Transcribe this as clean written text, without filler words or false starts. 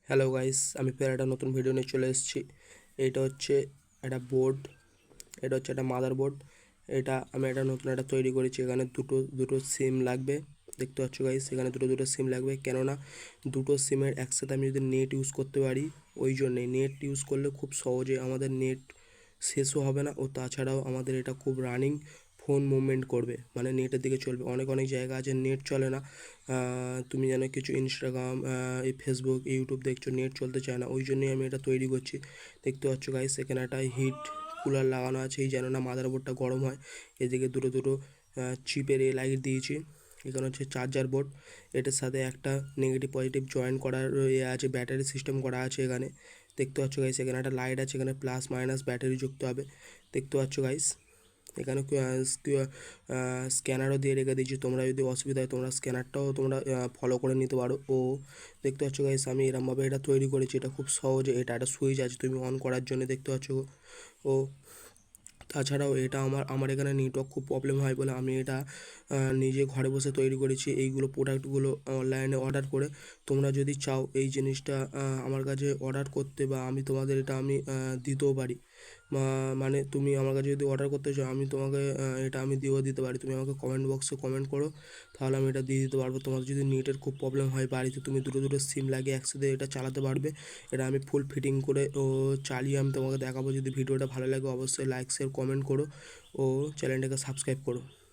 Hello guys, আমি ফের একটা নতুন ভিডিও নিয়ে চলে এসেছি। এটা হচ্ছে একটা বোর্ড, এটা হচ্ছে একটা মাদার বোর্ড। এটা আমি একটা নতুন একটা তৈরি করেছি। এখানে দুটো দুটো সিম লাগবে, দেখতে পাচ্ছ গাইস। এখানে দুটো দুটো সিম লাগবে, কেননা দুটো সিমের একসাথে আমি যদি নেট ইউজ করতে পারি, ওই জন্যে নেট ইউজ করলে খুব সহজে আমাদের নেট শেষও হবে না, ও তাছাড়াও আমাদের এটা খুব রানিং ফোন মুভমেন্ট করবে, মানে নেটের দিকে চলবে। অনেক অনেক জায়গা আছে নেট চলে না, তুমি জানো কিছু ইনস্টাগ্রাম, এই ফেসবুক, ইউটিউব দেখছো, নেট চলতে চায় না, ওই জন্যই আমি এটা তৈরি করছি। দেখতে পাচ্ছ গাইস, এখানে একটা হিট কুলার লাগানো আছে, এই যেন না মাদারবোর্ডটা গরম হয়। এদিকে দুটো দুটো চিপের লাইট দিয়েছি। এখানে হচ্ছে চার্জার বোর্ড, এটার সাথে একটা নেগেটিভ পজিটিভ জয়েন করার আছে, ব্যাটারি সিস্টেম করা আছে এখানে। দেখতে পাচ্ছ গাইস, এখানে একটা লাইট আছে, এখানে প্লাস মাইনাস ব্যাটারি যুক্ত হবে। দেখতে পাচ্ছ গাইস, এখানে স্ক্যানারও দিয়ে রেখে দিয়েছি। তোমরা যদি অসুবিধা হয় তোমরা স্ক্যানারটাও তোমরা ফলো করে নিতে পারো। ও দেখতে পাচ্ছ গাইস, আমি এরমভাবে এটা তৈরি করেছি। এটা খুব সহজে, এটা একটা সুইচ আছে তুমি অন করার জন্য, দেখতে পাচ্ছ। ও তাছাড়াও এটা আমার এখানে নেটওয়ার্ক খুব প্রবলেম হয় বলে আমি এটা নিজে ঘরে বসে তৈরি করেছি। এইগুলো প্রোডাক্টগুলো অনলাইনে অর্ডার করে তোমরা যদি চাও এই জিনিসটা আমার কাছে অর্ডার করতে, বা আমি তোমাদের এটা আমি দিতেও পারি। মানে তুমি আমার কাছে যদি অর্ডার করতে চাও, আমি তোমাকে এটা আমি দিয়েও দিতে পারি। তুমি আমাকে কমেন্ট বক্সে কমেন্ট করো, তাহলে আমি এটা দিয়ে দিতে পারবো। তোমার যদি নেটের খুব প্রবলেম হয় বাড়িতে, তুমি দুটো দুটো সিম লাগিয়ে একসাথে এটা চালাতে পারবে। এটা আমি ফুল ফিটিং করে চালিয়ে আমি তোমাকে দেখাবো। যদি ভিডিওটা ভালো লাগে অবশ্যই লাইক শেয়ার কমেন্ট করো ও চ্যানেলটাকে সাবস্ক্রাইব করো।